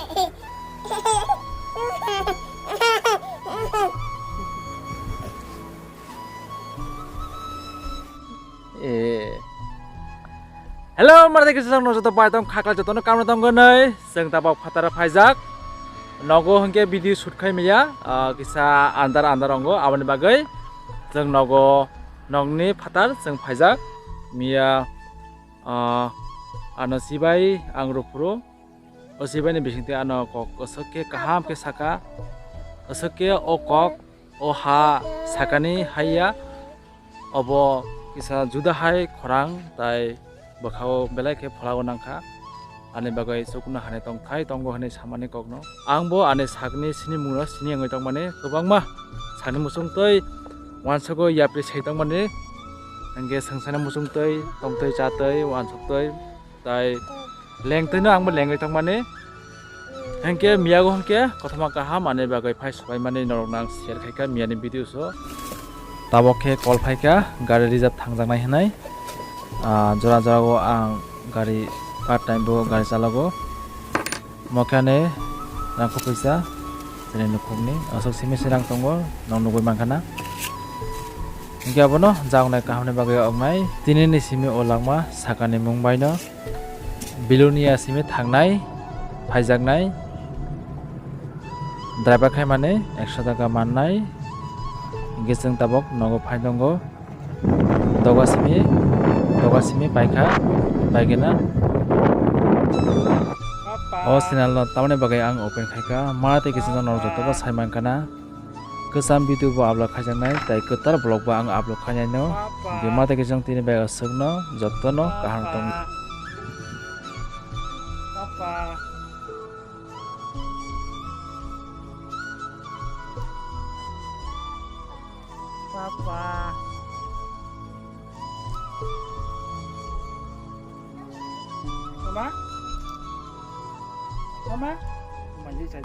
Hello, mari kita sedang nonton tong khakla jotono kamna tong gonai जों tabak fatara faijak nogo hengke video shoot khai meya kisa andar ongo abani bagai जों nogo nongni fatar जों faijak miya ano sibai angro puro o sibai ni bisingte ano kok osake kaham ke saka osake o kok o ha sakani haya obo kisa juda hai khorang tai bakau belai ke phalago nangkha ane bagai sukuna hane tong thai tongo hane samane kokno angbo ane sakni sini mungno sini angoi tong mane gobangma sani musung tei wansago yapri sei tong mane angge sangsana musung tei tong tei cha tei wansok tei tai leng tei no angbo lengoi tong mane angke miyago hangke kothama kaham ane bagai phai sabai mane norok nang share khaika miyani video so tabokhe call phaika gari reserve thangjangnai hanai jora jora go ang gari part time bo gari chalago mokane rangko paisa jene nukhumni asok simi sirang tongo nong nugoi mangkhana hingke abono jaungnai kahamni bagai ognai tinini simi olangma sakani mungbaino bilunia simi thangnai phaijaknai driver khai mane 100 taka mannai hingke जों tabok nogo phaidongo dogasimi paikha baigena o channel no tamne bagai ang open khaika mate kisana nor joto ba saiman kana kesam video bo upload khaijaknai tai ketar blog ba ang upload khainai no ge mate kisang tini bai asugno joto no kaham tong papa papa Mama? Mama? Mama, ini saya